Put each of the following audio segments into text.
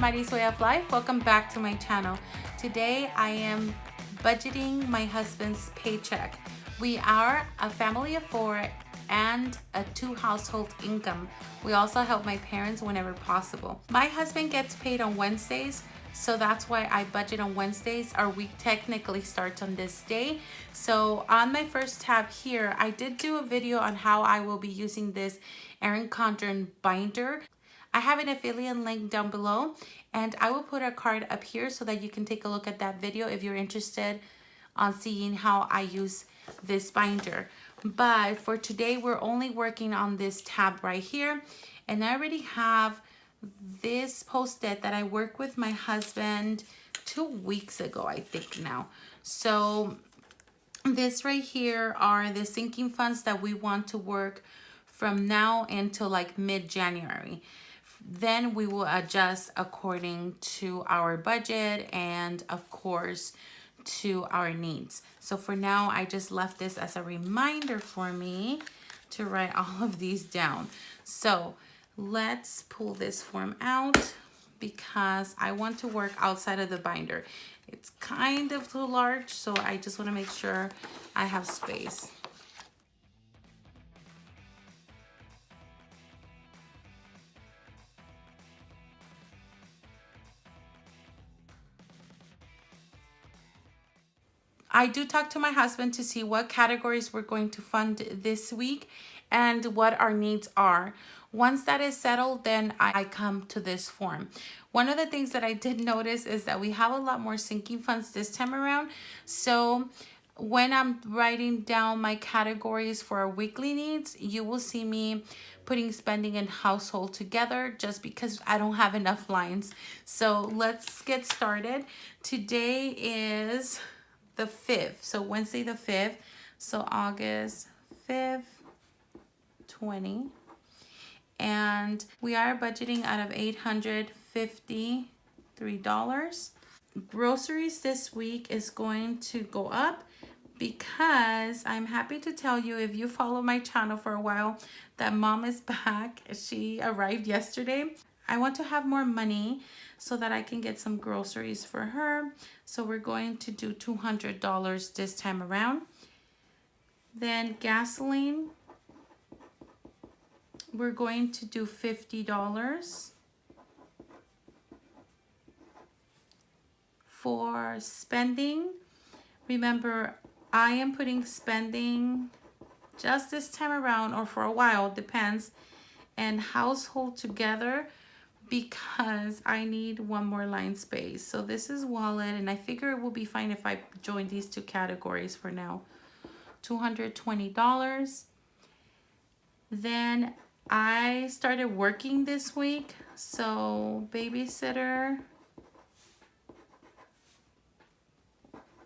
Mariswayoflife. Welcome back to my channel. Today I am budgeting my husband's paycheck. We are a family of 4 and a 2 household income. We also help my parents whenever possible. My husband gets paid on Wednesdays, so that's why I budget on Wednesdays. Our week technically starts on this day. So on my first tab here, I did do a video on how I will be using this Erin Condren binder. I have an affiliate link down below, and I will put a card up here so that you can take a look at that video if you're interested on seeing how I use this binder. But for today, we're only working on this tab right here, and I already have this post-it that I worked with my husband 2 weeks ago, I think now. So this right here are the sinking funds that we want to work from now until like mid-January. Then we will adjust according to our budget and of course to our needs. So for now, I just left this as a reminder for me to write all of these down. So let's pull this form out because I want to work outside of the binder. It's kind of too large, so I just want to make sure I have space. I do talk to my husband to see what categories we're going to fund this week and what our needs are. Once that is settled, then I come to this form. One of the things that I did notice is that we have a lot more sinking funds this time around. So when I'm writing down my categories for our weekly needs, you will see me putting spending and household together just because I don't have enough lines. So let's get started. Today is the 5th, so Wednesday the 5th, so August 5th, 20, and we are budgeting out of $853. Groceries this week is going to go up because I'm happy to tell you, if you follow my channel for a while, that mom is back. She arrived yesterday. I want to have more money so that I can get some groceries for her. So we're going to do $200 this time around. Then gasoline, we're going to do $50. For spending, remember, I am putting spending just this time around, or for a while, depends, and household together, because I need one more line space. So this is wallet, and I figure it will be fine if I join these 2 categories for now. $220. Then I started working this week, so babysitter,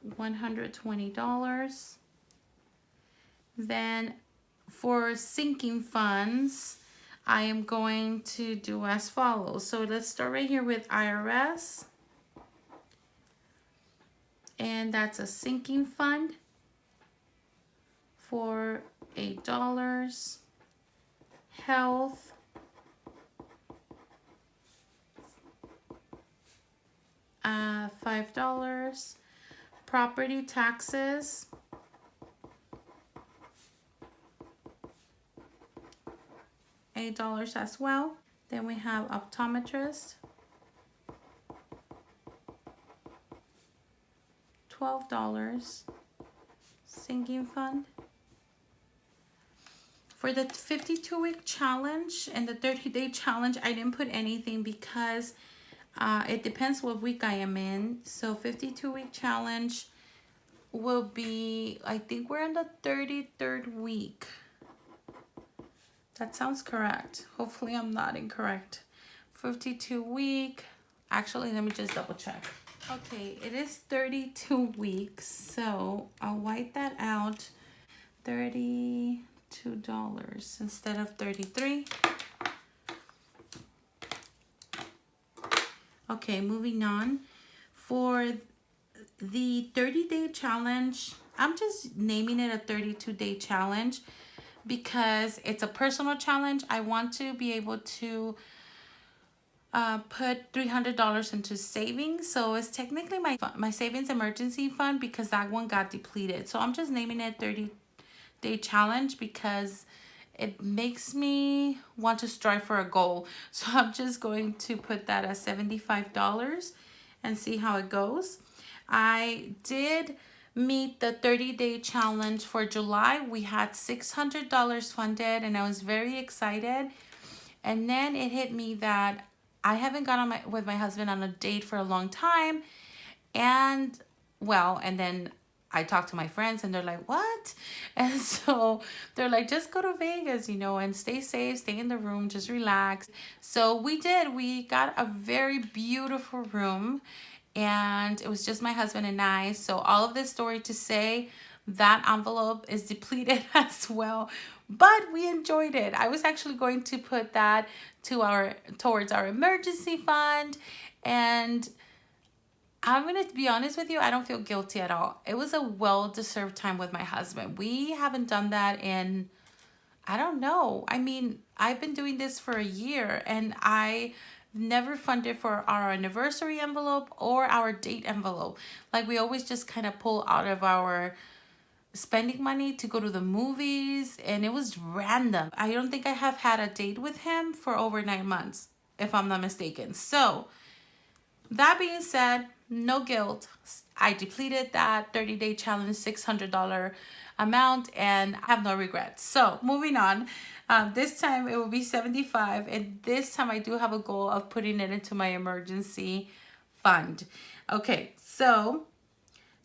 $120. Then for sinking funds, I am going to do as follows. So let's start right here with IRS. And that's a sinking fund for $8. Health, $5. Property taxes, $8 as well. Then we have optometrist, $12. Sinking fund. For the 52-week challenge and the 30-day challenge, I didn't put anything because it depends what week I am in. So 52-week challenge will be, I think we're in the 33rd week. That sounds correct. Hopefully I'm not incorrect. 52-week. Actually, let me just double check. Okay, it is 32 weeks. So I'll white that out. $32 instead of 33. Okay, moving on. For the 30-day challenge, I'm just naming it a 32-day challenge because it's a personal challenge. I want to be able to put $300 into savings. So it's technically my savings emergency fund because that one got depleted. So I'm just naming it 30-day challenge because it makes me want to strive for a goal. So I'm just going to put that as $75 and see how it goes. I did meet the 30-day challenge for July. We had $600 funded and I was very excited. And then it hit me that I haven't gone with my husband on a date for a long time. And well, and then I talked to my friends and they're like, what? And so they're like, just go to Vegas, you know, and stay safe, stay in the room, just relax. So we did. We got a very beautiful room and it was just my husband and I. So all of this story to say that envelope is depleted as well, but we enjoyed it. I was actually going to put that towards our emergency fund, and I'm going to be honest with you, I don't feel guilty at all. It was a well-deserved time with my husband. We haven't done that in, I don't know. I mean, I've been doing this for a year and I never funded for our anniversary envelope or our date envelope. Like we always just kind of pull out of our spending money to go to the movies, and it was random. I don't think I have had a date with him for over 9 months, if I'm not mistaken. So that being said, no guilt. I depleted that 30-day challenge $600 amount and I have no regrets. So moving on, this time it will be 75, and this time I do have a goal of putting it into my emergency fund. Okay, so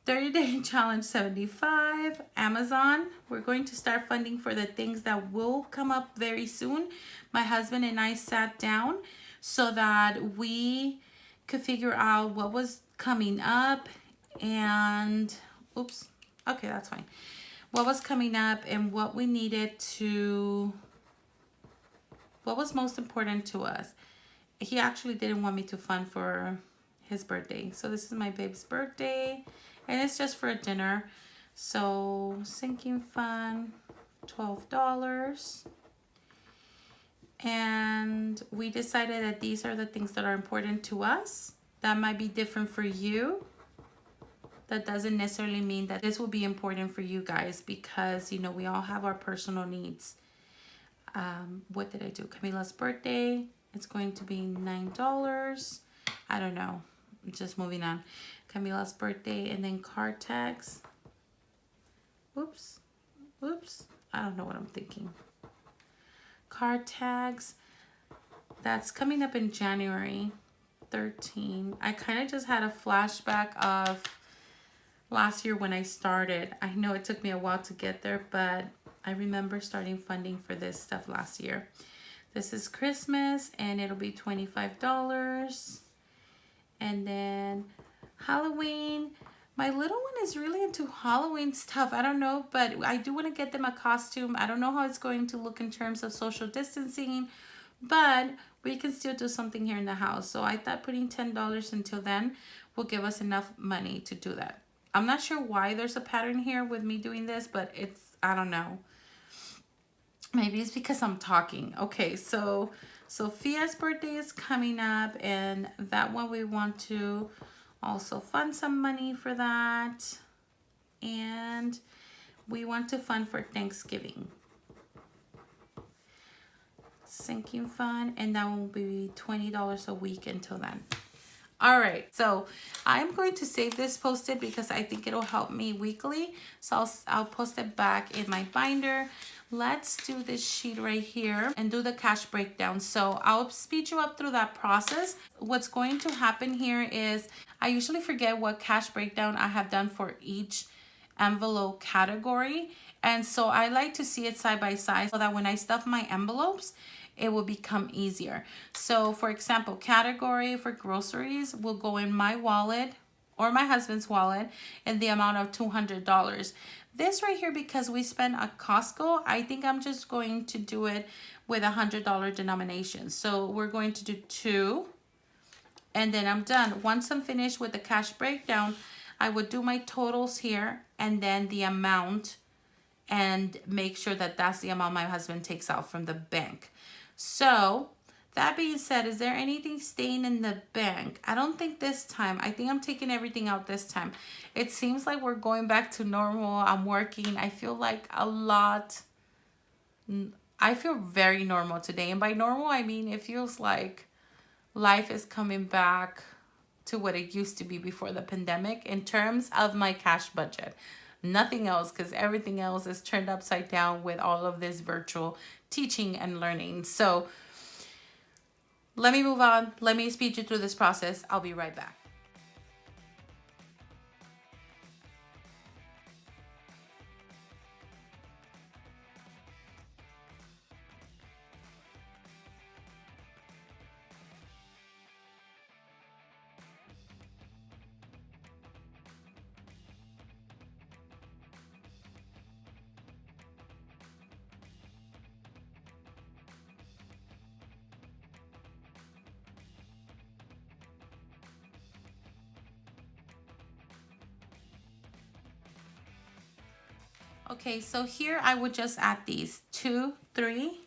30-day challenge 75, Amazon. We're going to start funding for the things that will come up very soon. My husband and I sat down so that we could figure out what was coming up and oops, okay, that's fine. What was coming up and what we needed to, what was most important to us. He actually didn't want me to fund for his birthday. So this is my babe's birthday and it's just for a dinner. So sinking fund, $12. And we decided that these are the things that are important to us. That might be different for you. That doesn't necessarily mean that this will be important for you guys because, you know, we all have our personal needs. What did I do? Camila's birthday. It's going to be $9. I don't know. Just moving on. Camila's birthday and then card tags. Oops. I don't know what I'm thinking. Card tags. That's coming up in January 13. I kind of just had a flashback of last year when I started. I know it took me a while to get there, but I remember starting funding for this stuff last year. This is Christmas and it'll be $25. And then Halloween. My little one is really into Halloween stuff. I don't know, but I do want to get them a costume. I don't know how it's going to look in terms of social distancing, but we can still do something here in the house. So I thought putting $10 until then will give us enough money to do that. I'm not sure why there's a pattern here with me doing this, but it's, I don't know. Maybe it's because I'm talking. Okay, so Sophia's birthday is coming up, and that one we want to also fund some money for that. And we want to fund for Thanksgiving. Sinking fund, and that will be $20 a week until then. All right, so I'm going to save this posted because I think it'll help me weekly. So I'll post it back in my binder. Let's do this sheet right here and do the cash breakdown. So I'll speed you up through that process. What's going to happen here is I usually forget what cash breakdown I have done for each envelope category. And so I like to see it side by side so that when I stuff my envelopes, it will become easier. So for example, category for groceries will go in my wallet or my husband's wallet in the amount of $200. This right here, because we spent at Costco, I think I'm just going to do it with $100 denomination. So we're going to do 2 and then I'm done. Once I'm finished with the cash breakdown, I would do my totals here and then the amount and make sure that that's the amount my husband takes out from the bank. So That being said, is there anything staying in the bank? I don't think this time. I think I'm taking everything out this time. It seems like we're going back to normal. I'm working. I feel like a lot. I feel very normal today. And by normal, I mean it feels like life is coming back to what it used to be before the pandemic in terms of my cash budget. Nothing else, because everything else is turned upside down with all of this virtual teaching and learning. So let me move on. Let me speed you through this process. I'll be right back. Okay, so here I would just add these 2, 3,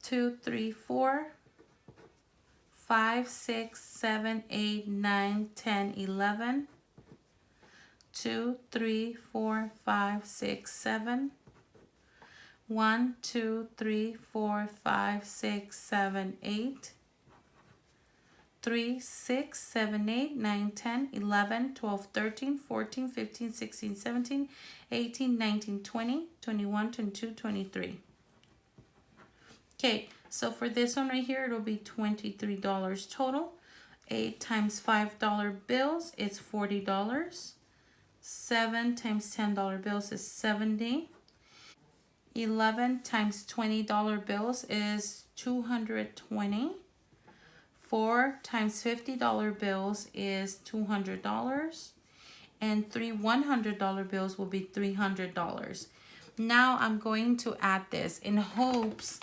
2, 3, 4, 5, 6, 7, 8, 9, 10, 11, 2, 3, 4, 5, 6, 7, 1, 2, 3, 4, 5, 6, 7, 8, 3, 6, 7, 8, 9, 10, 11, 12, 13, 14, 15, 16, 17, 18, 19, 20, 21, 22, 23. Okay, so for this one right here, it'll be $23 total. 8 times $5 bills is $40. 7 times $10 bills is 70. 11 times $20 bills is 220. 4 times $50 bills is $200. And 3 $100 bills will be $300. Now I'm going to add this in hopes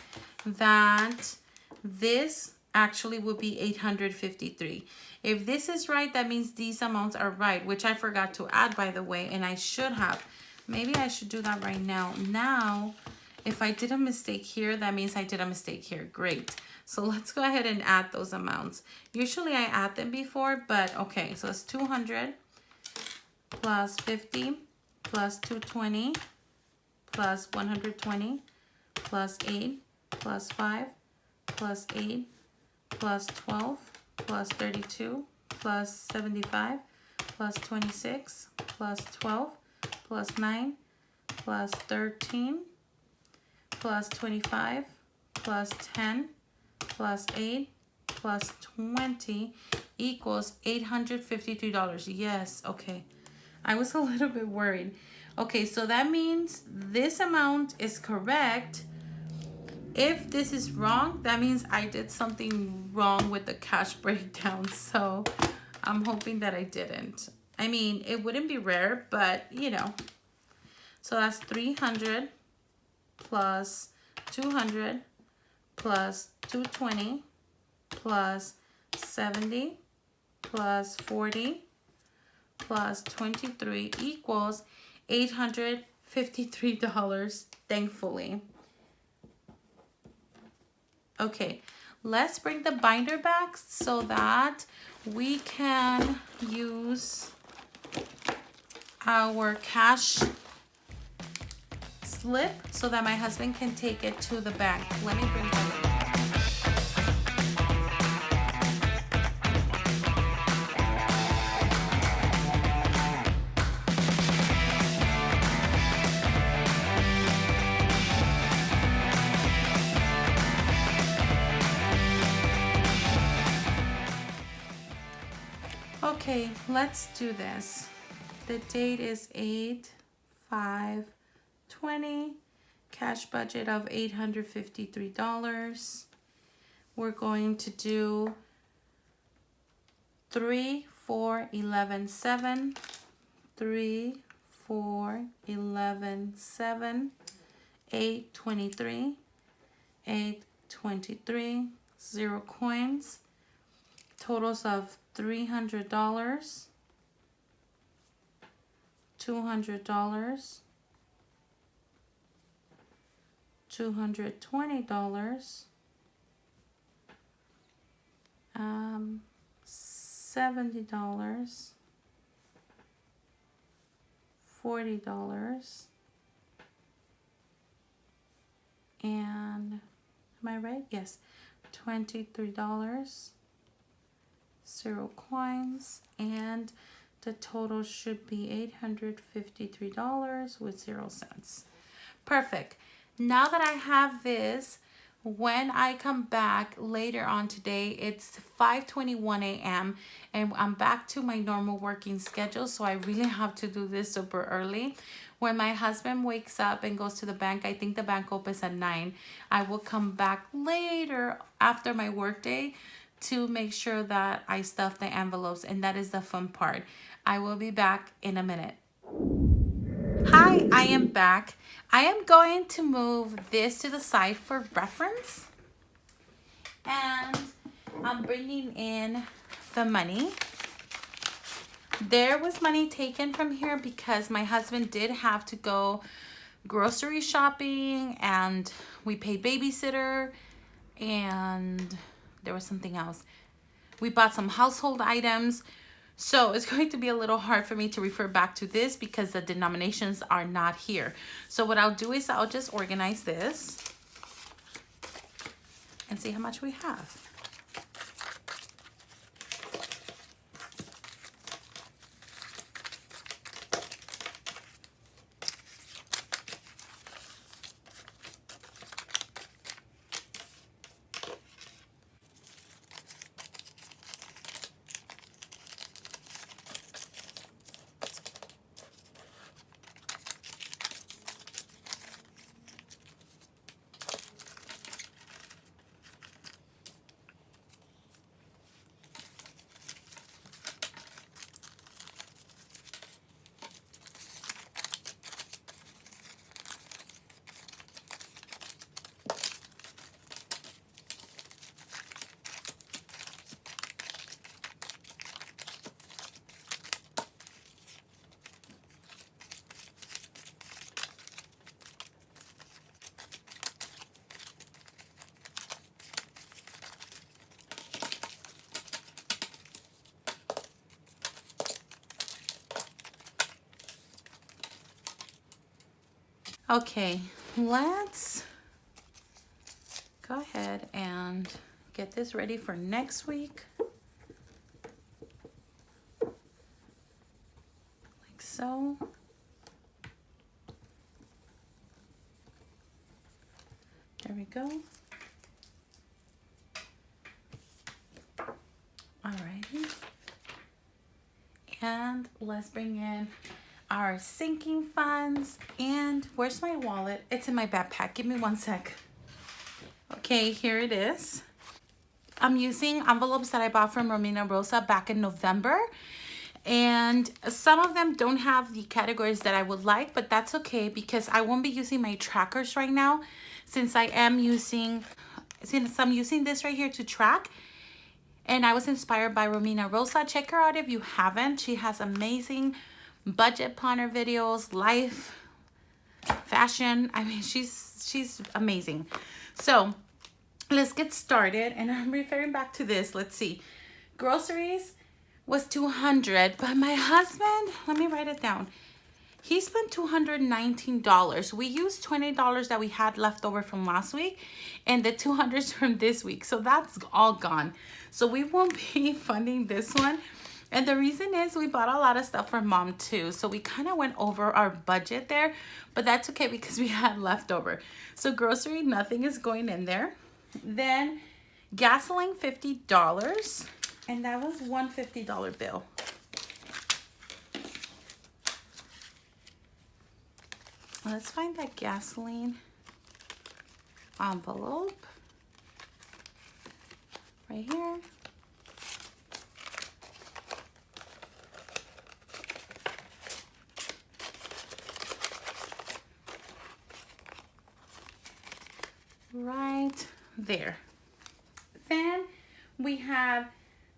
that this actually will be 853. If this is right, that means these amounts are right, which I forgot to add, by the way, and I should have. Maybe I should do that right now. Now, if I did a mistake here, that means I did a mistake here. Great. So let's go ahead and add those amounts. Usually I add them before, but okay. So it's 200 plus 50 plus 220 plus 120 plus 8 plus 5 plus 8 plus 12 plus 32 plus 75 plus 26 plus 12 plus 9 plus 13 plus 25 plus 10 plus 8 plus 20 equals $853. Yes, okay. I was a little bit worried. Okay, so that means this amount is correct. If this is wrong, that means I did something wrong with the cash breakdown. So I'm hoping that I didn't. I mean, it wouldn't be rare, but you know. So that's 300 plus 200 plus 220 plus 70 plus 40 plus 23 equals $853, thankfully. Okay, let's bring the binder back so that we can use our cash slip so that my husband can take it to the bank. Let me bring that back. Okay, let's do this. The date is 8/5/20. Cash budget of $853. We're going to do 3, 4, 11, 7. 3, 4, 11, 7. 8, 23. 8, 23. 0 coins. Totals of $300, $200, $220, $70, $40, and am I right? Yes, $23, 0 coins, and the total should be $853 with 0 cents. Perfect. Now that I have this, when I come back later on today, it's 5:21 a.m. and I'm back to my normal working schedule, so I really have to do this super early. When my husband wakes up and goes to the bank, I think the bank opens at 9. I will come back later after my work day to make sure that I stuff the envelopes, and that is the fun part. I will be back in a minute. Hi, I am back. I am going to move this to the side for reference, and I'm bringing in the money. There was money taken from here because my husband did have to go grocery shopping, and we paid babysitter, and there was something else. We bought some household items. So it's going to be a little hard for me to refer back to this because the denominations are not here. So what I'll do is I'll just organize this and see how much we have. Okay, let's go ahead and get this ready for next week. Like so. There we go. Alrighty. And let's bring in our sinking funds. And where's my wallet? It's in my backpack. Give me one sec. Okay, here it is. I'm using envelopes that I bought from Romina Rosa back in November. And some of them don't have the categories that I would like, but that's okay because I won't be using my trackers right now since I'm using this right here to track. And I was inspired by Romina Rosa. Check her out if you haven't. She has amazing budget planner videos, life, fashion. I mean, she's amazing. So let's get started. And I'm referring back to this. Let's see. Groceries was $200, but my husband, let me write it down. He spent $219. We used $20 that we had left over from last week and the $200 from this week. So that's all gone. So we won't be funding this one. And the reason is we bought a lot of stuff for mom too. So we kind of went over our budget there, but that's okay because we had leftover. So grocery, nothing is going in there. Then gasoline, $50. And that was one $50 bill. Let's find that gasoline envelope right here. Right there. Then we have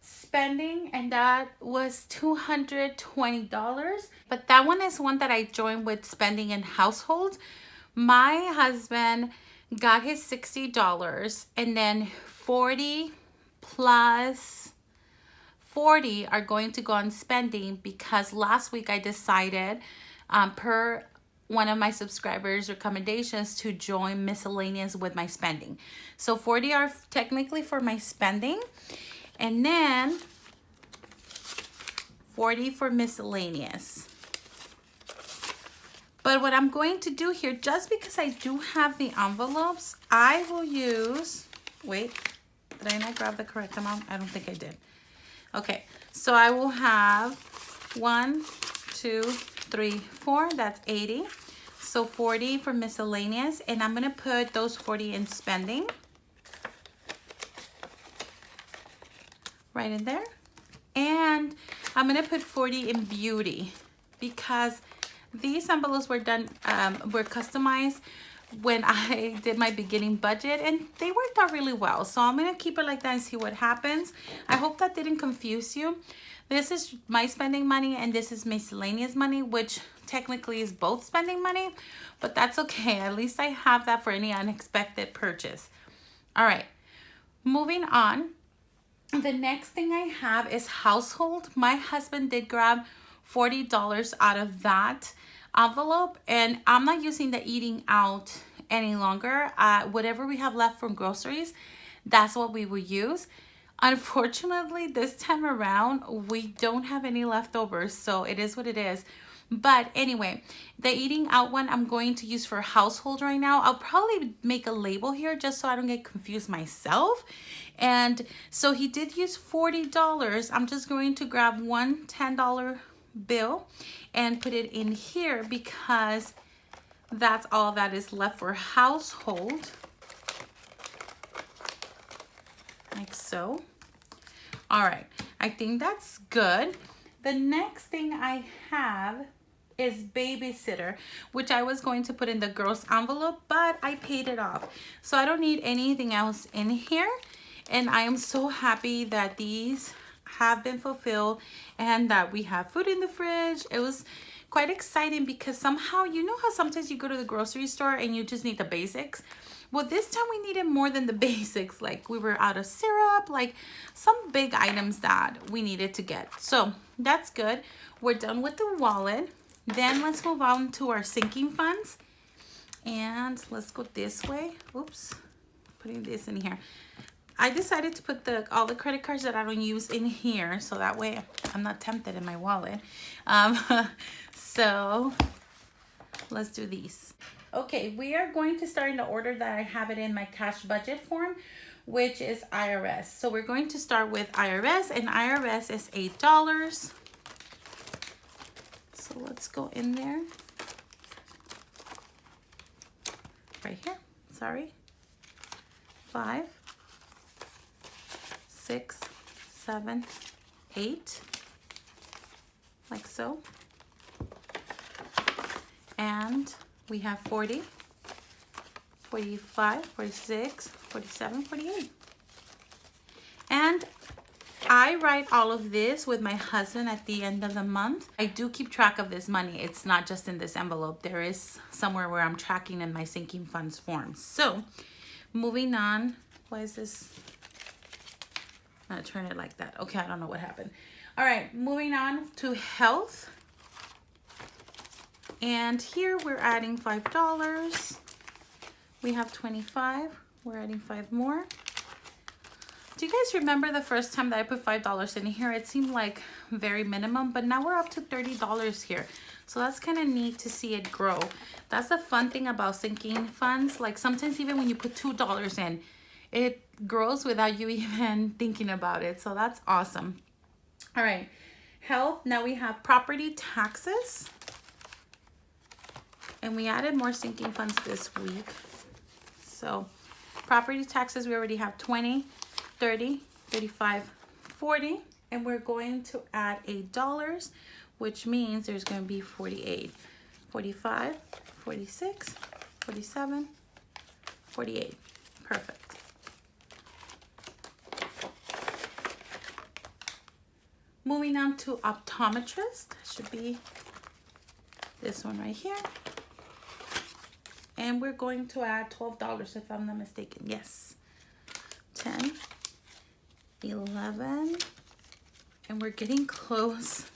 spending, and that was $220, but that one is one that I joined with spending in household. My husband got his $60 and then 40 plus 40 are going to go on spending because last week I decided per one of my subscribers' recommendations to join miscellaneous with my spending. So 40 are technically for my spending, and then 40 for miscellaneous. But what I'm going to do here, just because I do have the envelopes, I will use, wait, did I not grab the correct amount? I don't think I did. Okay, so I will have 1, 2, 3, 4, that's 80. So 40 for miscellaneous, and I'm gonna put those 40 in spending. Right in there. And I'm gonna put 40 in beauty because these envelopes were done, were customized when I did my beginning budget, and they worked out really well. So I'm gonna keep it like that and see what happens. I hope that didn't confuse you. This is my spending money and this is miscellaneous money, which technically is both spending money, but that's okay. At least I have that for any unexpected purchase. All right, moving on. The next thing I have is household. My husband did grab $40 out of that envelope, and I'm not using the eating out any longer. Whatever we have left from groceries, that's what we will use. Unfortunately, this time around, we don't have any leftovers, so it is what it is. But anyway, the eating out one I'm going to use for household right now. I'll probably make a label here just so I don't get confused myself. And so he did use $40. I'm just going to grab one $10 bill and put it in here because that's all that is left for household. Like so. All right, I think that's good. The next thing I have is babysitter, which I was going to put in the girls envelope, but I paid it off. So I don't need anything else in here. And I am so happy that these have been fulfilled and that we have food in the fridge. It was quite exciting because somehow, you know how sometimes you go to the grocery store and you just need the basics? Well, this time we needed more than the basics. Like we were out of syrup, like some big items that we needed to get. So that's good. We're done with the wallet. Then let's move on to our sinking funds. And let's go this way. Oops, putting this in here. I decided to put all the credit cards that I don't use in here, so that way I'm not tempted in my wallet. So let's do these. Okay, we are going to start in the order that I have it in my cash budget form, which is IRS. So we're going to start with IRS, and IRS is $8. So let's go in there. Right here, sorry. 5, 6, 7, 8, like so. And we have 40, 45, 46, 47, 48. And I write all of this with my husband at the end of the month. I do keep track of this money. It's not just in this envelope. There is somewhere where I'm tracking in my sinking funds form. So moving on, why is this? I'm gonna turn it like that. Okay, I don't know what happened. All right, moving on to health. And here we're adding $5. We have 25. We're adding 5 more. Do you guys remember the first time that I put $5 in here? It seemed like very minimum, but now we're up to $30 here. So that's kind of neat to see it grow. That's the fun thing about sinking funds. Like sometimes even when you put $2 in, it grows without you even thinking about it. So that's awesome. All right, health. Now we have property taxes. And we added more sinking funds this week. So property taxes, we already have 20, 30, 35, 40. And we're going to add $8, which means there's going to be 48, 45, 46, 47, 48. Perfect. Moving on to optometrist, should be this one right here. And we're going to add $12 if I'm not mistaken. Yes. 10, 11, and we're getting close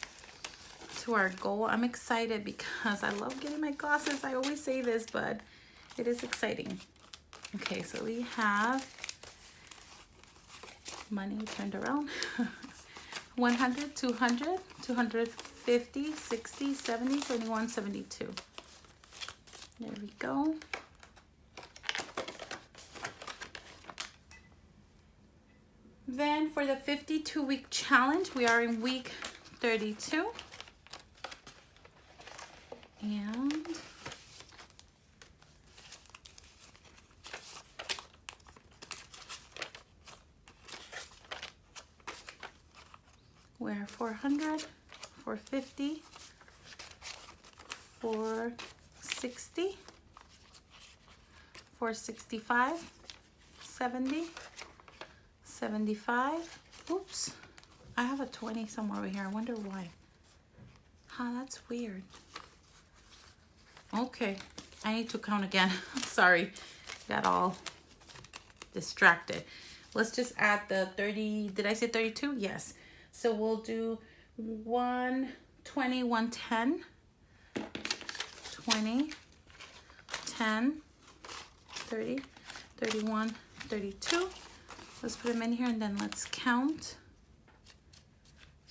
to our goal. I'm excited because I love getting my glasses. I always say this, but it is exciting. Okay, so we have money turned around. 100, 200, 250, 60, 70, 71, 72. There we go. Then for the 52-week challenge, we are in week 32. And we're 400, 450, 460, 465, 70, 75. Oops, I have a 20 somewhere over here. I wonder why. Huh, that's weird. Okay, I need to count again. Sorry, got all distracted. Let's just add the 30. Did I say 32? Yes. So we'll do 120, 110, 20, 10, 30, 31, 32. Let's put them in here and then let's count.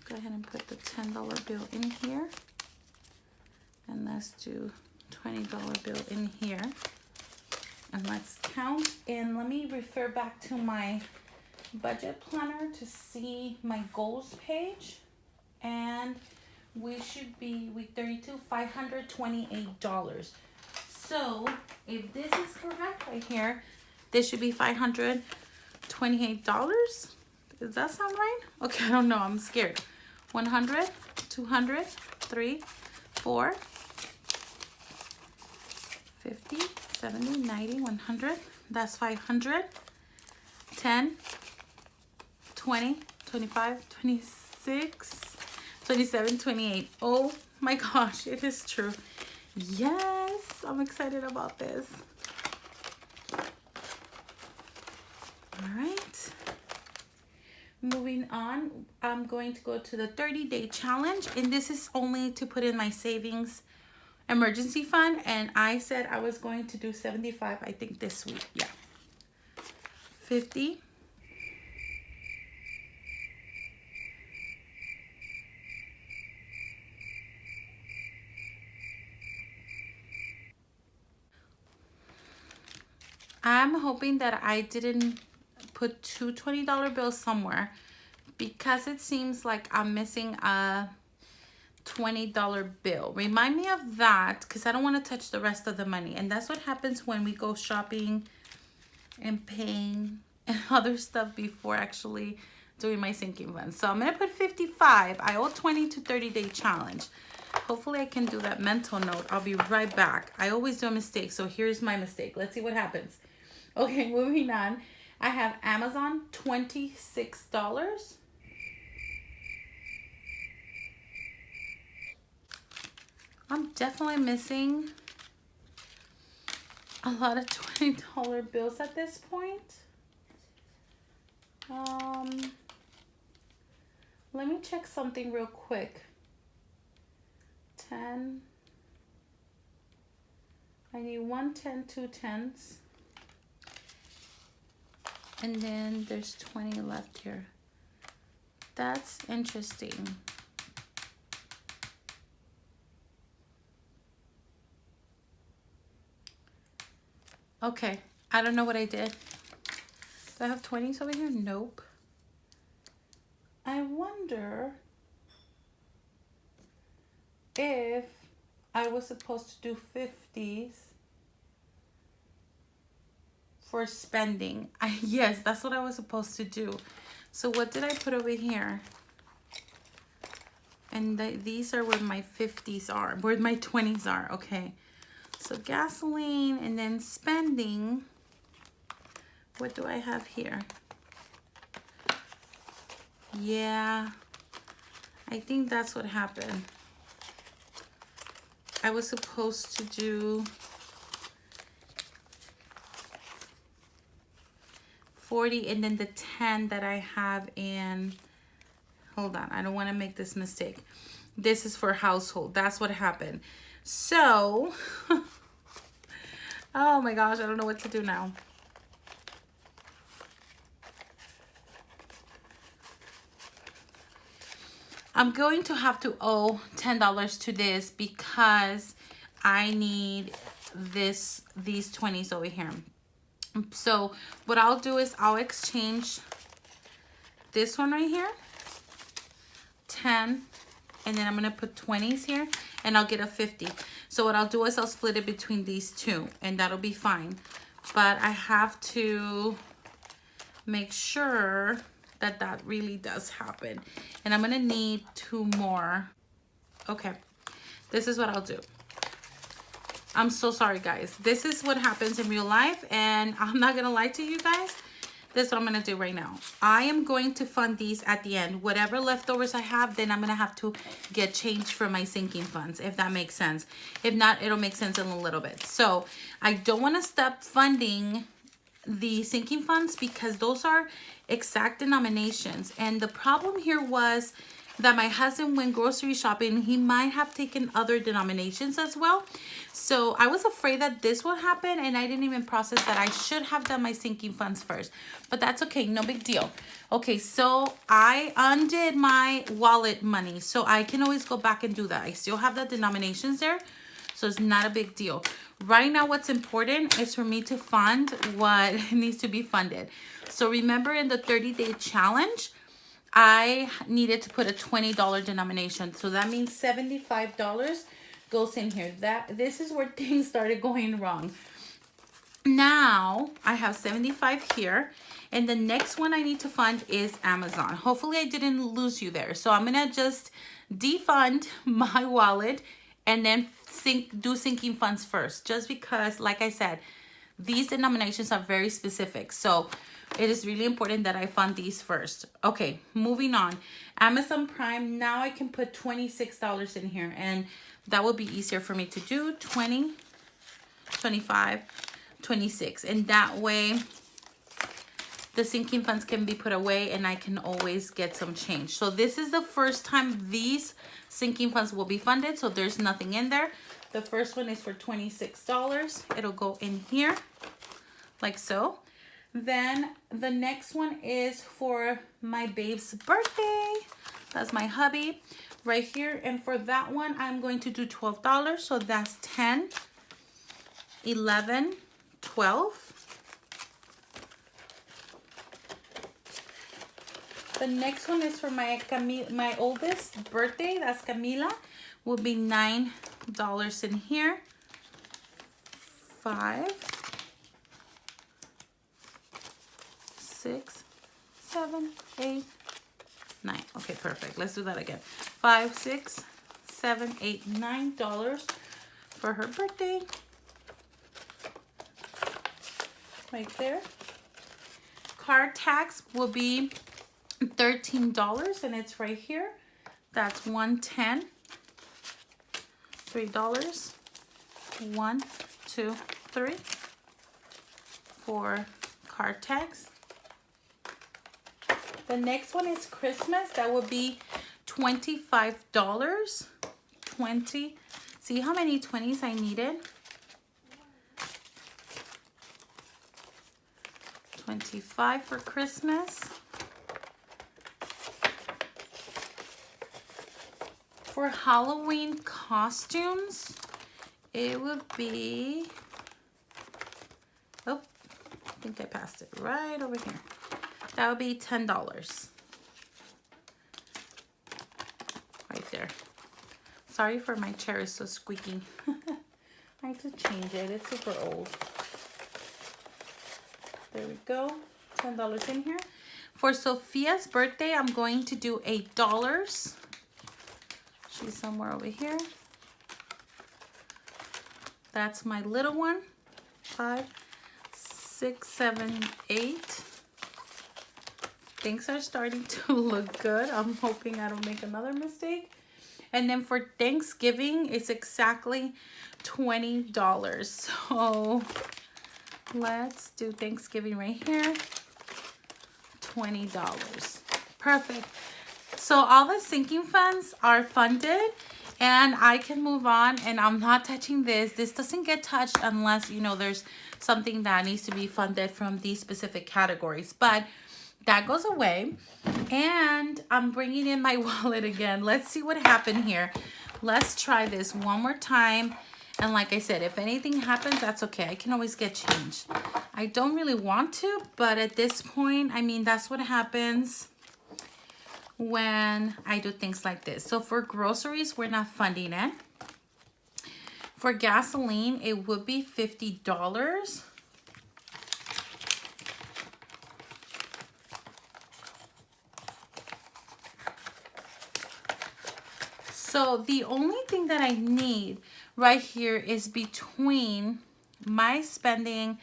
Go ahead and put the $10 bill in here. And let's do $20 bill in here. And let's count. And let me refer back to my budget planner to see my goals page. And we should be week 32, $528. So if this is correct right here, this should be $528. Does that sound right? Okay, I don't know. I'm scared. 100, 200, 3, 4, 50, 70, 90, 100. That's 500. 10, 20, 25, 26, 27, 28. Oh my gosh, it is true. Yes, I'm excited about this. All right. Moving on, I'm going to go to the 30-day challenge, and this is only to put in my savings emergency fund, and I said I was going to do 75, I think this week. Yeah. 50. I'm hoping that I didn't put two $20 bills somewhere, because it seems like I'm missing a $20 bill. Remind me of that, because I don't want to touch the rest of the money. And that's what happens when we go shopping and paying and other stuff before actually doing my sinking fund. So I'm going to put 55. I owe 20 to 30-day challenge. Hopefully I can do that mental note. I'll be right back. I always do a mistake, so here's my mistake. Let's see what happens. Okay, moving on. I have Amazon, $26. I'm definitely missing a lot of $20 bills at this point. Let me check something real quick. 10. I need 1 10, 2 10s. And then there's 20 left here. That's interesting. Okay, I don't know what I did. Do I have 20s over here? Nope. I wonder if I was supposed to do 50s for spending. Yes, that's what I was supposed to do. So what did I put over here? And these are where my 50s are, where my 20s are. Okay. So gasoline, and then spending. What do I have here? Yeah, I think that's what happened. I was supposed to do 40, and then the 10 that I have in, hold on, I don't want to make this mistake. This is for household. That's what happened. So, oh my gosh, I don't know what to do now. I'm going to have to owe $10 to this because I need these 20s over here. So what I'll do is I'll exchange this one right here, 10, and then I'm gonna put 20s here, and I'll get a 50. So what I'll do is I'll split it between these two, and that'll be fine. But I have to make sure that that really does happen. And I'm gonna need 2 more. Okay, this is what I'll do. I'm so sorry, guys. This is what happens in real life, and I'm not gonna lie to you guys. This is what I'm gonna do right now. I am going to fund these at the end. Whatever leftovers I have, then I'm gonna have to get change from my sinking funds, if that makes sense. If not, it'll make sense in a little bit. So I don't wanna stop funding the sinking funds because those are exact denominations. And the problem here was that my husband went grocery shopping. He might have taken other denominations as well. So I was afraid that this would happen, and I didn't even process that I should have done my sinking funds first. But that's okay, no big deal. Okay, so I undid my wallet money, so I can always go back and do that. I still have the denominations there, so it's not a big deal. Right now, what's important is for me to fund what needs to be funded. So remember, in the 30-day challenge, I needed to put a $20 denomination. So that means $75 goes in here. This is where things started going wrong. Now I have 75 here, and the next one I need to fund is Amazon. Hopefully I didn't lose you there. So I'm gonna just defund my wallet and then do sinking funds first, just because, like I said, these denominations are very specific. So it is really important that I fund these first. Okay, moving on. Amazon Prime, now I can put $26 in here, and that will be easier for me to do. 20, 25, 26. And that way the sinking funds can be put away and I can always get some change. So this is the first time these sinking funds will be funded, so there's nothing in there. The first one is for $26. It'll go in here like so. Then the next one is for my babe's birthday. That's my hubby right here. And for that one, I'm going to do $12. So that's 10, 11, 12. The next one is for my oldest birthday. That's Camila. Will be $9 in here. 5, 6, 7, 8, 9. Okay, perfect. Let's do that again. 5, 6, 7, 8, $9 for her birthday. Right there. Card tax will be $13, and it's right here. That's $110. $3. 1, 2, 3 for card tax. The next one is Christmas. That would be $25. 20. See how many 20s I needed? 25 for Christmas. For Halloween costumes, it would be, oh, I think I passed it right over here. That would be $10. Right there. Sorry for my chair is so squeaky. I have to change it. It's super old. There we go. $10 in here. For Sophia's birthday, I'm going to do $8. She's somewhere over here. That's my little one. 5, 6, 7, 8. Things are starting to look good. I'm hoping I don't make another mistake. And then for Thanksgiving, it's exactly $20. So let's do Thanksgiving right here. $20. Perfect. So all the sinking funds are funded and I can move on, and I'm not touching this. This doesn't get touched unless, you know, there's something that needs to be funded from these specific categories. But that goes away. And I'm bringing in my wallet again. Let's see what happened here. Let's try this one more time. And like I said, if anything happens, that's okay. I can always get changed. I don't really want to, but at this point, I mean, that's what happens when I do things like this. So for groceries, we're not funding it. For gasoline, it would be $50. So the only thing that I need right here is between my spending,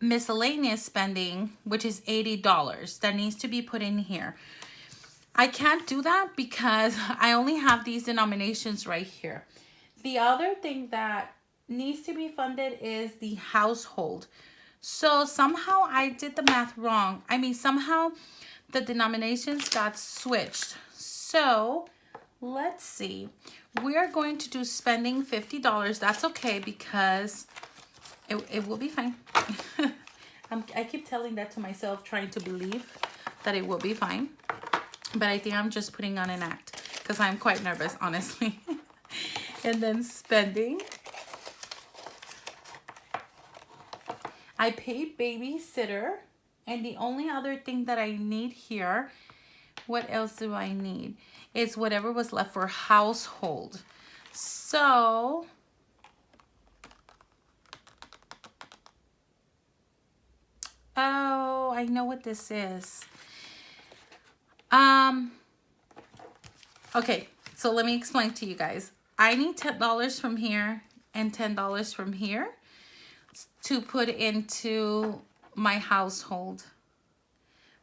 miscellaneous spending, which is $80 that needs to be put in here. I can't do that because I only have these denominations right here. The other thing that needs to be funded is the household. So somehow I did the math wrong. I mean, somehow the denominations got switched. So let's see. We are going to do spending $50. That's okay because it will be fine. I keep telling that to myself, trying to believe that it will be fine. But I think I'm just putting on an act because I'm quite nervous, honestly. And then spending. I paid babysitter. And the only other thing that I need here, what else do I need? It's whatever was left for household. So oh, I know what this is. Okay, so let me explain to you guys. I need $10 from here and $10 from here to put into my household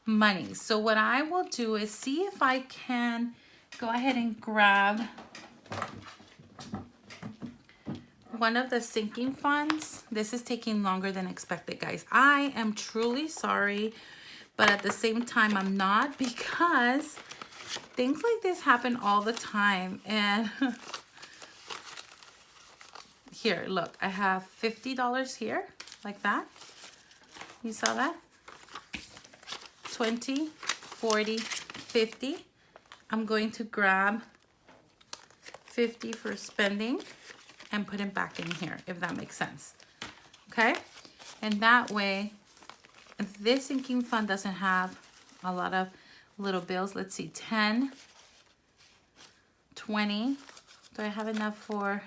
money. So what I will do is see if I can go ahead and grab one of the sinking funds. This is taking longer than expected, guys. I am truly sorry, but at the same time, I'm not, because things like this happen all the time. And here, look, I have $50 here, like that. You saw that? 20, 40, 50. I'm going to grab 50 for spending and put it back in here, if that makes sense. Okay? And that way, this sinking fund doesn't have a lot of little bills. Let's see, 10, 20. Do I have enough for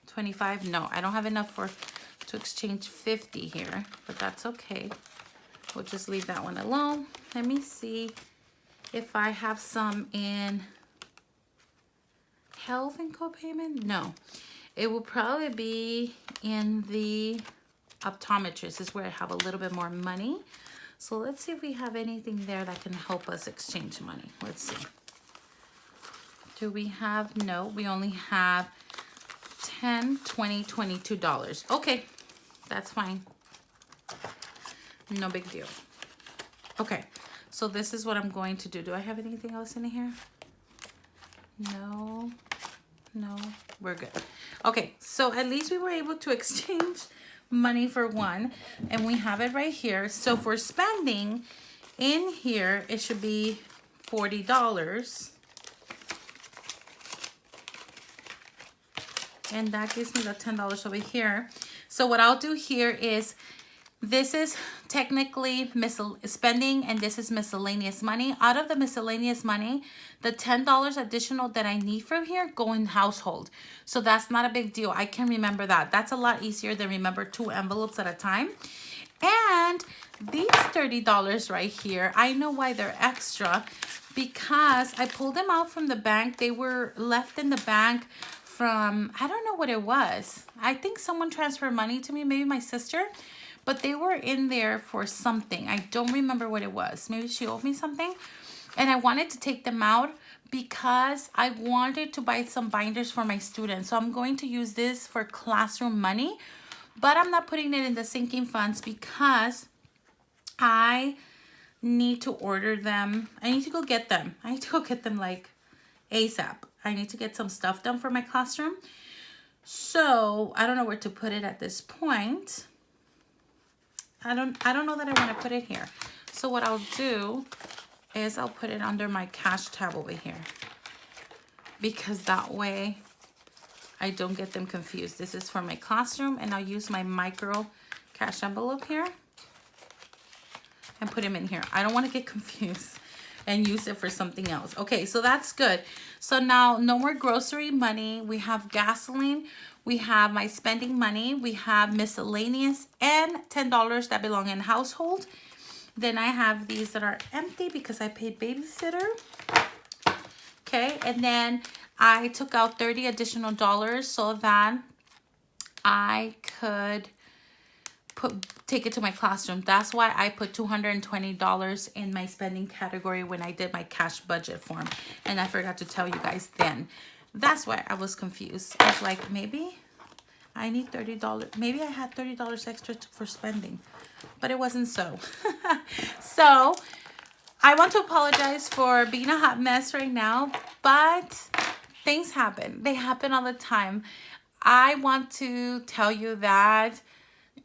25? No, I don't have enough to exchange 50 here, but that's okay. We'll just leave that one alone. Let me see if I have some in health and copayment. No, it will probably be in the optometrist, is where I have a little bit more money. So let's see if we have anything there that can help us exchange money. Let's see. Do we have? No, we only have 10, 20, $22. Okay, that's fine. No big deal. Okay, so this is what I'm going to do. Do I have anything else in here? No, we're good. Okay, so at least we were able to exchange money for one, and we have it right here. So for spending in here, it should be $40. And that gives me the $10 over here. So what I'll do here is, this is technically spending, and this is miscellaneous money. Out of the miscellaneous money, the $10 additional that I need from here go in household. So that's not a big deal. I can remember that. That's a lot easier than remember 2 envelopes at a time. And these $30 right here, I know why they're extra, because I pulled them out from the bank. They were left in the bank from, I don't know what it was. I think someone transferred money to me, maybe my sister. But they were in there for something. I don't remember what it was. Maybe she owed me something. And I wanted to take them out because I wanted to buy some binders for my students. So I'm going to use this for classroom money. But I'm not putting it in the sinking funds because I need to order them. I need to go get them. I need to go get them like ASAP. I need to get some stuff done for my classroom. So I don't know where to put it at this point. I don't know that I want to put it here. So what I'll do is I'll put it under my cash tab over here, because that way I don't get them confused. This is for my classroom, and I'll use my micro cash envelope here and put them in here. I don't want to get confused and use it for something else. Okay, so that's good. So now no more grocery money. We have gasoline. We have my spending money. We have miscellaneous and $10 that belong in household. Then I have these that are empty because I paid babysitter. Okay, and then I took out $30 additional so that I could take it to my classroom. That's why I put $220 in my spending category when I did my cash budget form. And I forgot to tell you guys then. That's why I was confused. I was like, maybe I need $30. Maybe I had $30 extra for spending, but it wasn't so. So I want to apologize for being a hot mess right now, but things happen. They happen all the time. I want to tell you that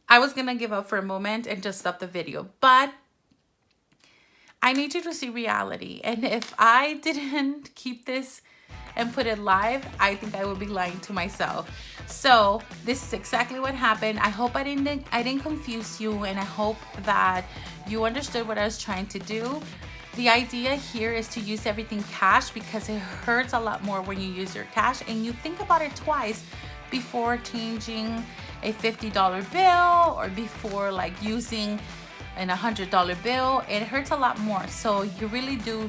I was going to give up for a moment and just stop the video, but I need you to see reality. And if I didn't keep this and put it live, I think I would be lying to myself. So this is exactly what happened. I hope I didn't confuse you, and I hope that you understood what I was trying to do. The idea here is to use everything cash because it hurts a lot more when you use your cash, and you think about it twice before changing a $50 bill or before like using an $100 bill. It hurts a lot more. So you really do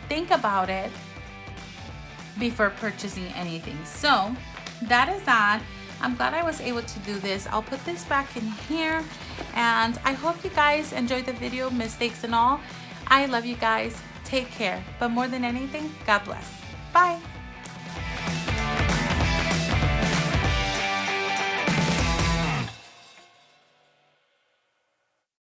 think about it before purchasing anything. So that is that. I'm glad I was able to do this. I'll put this back in here, and I hope you guys enjoyed the video, mistakes and all. I love you guys. Take care. But more than anything, God bless. Bye.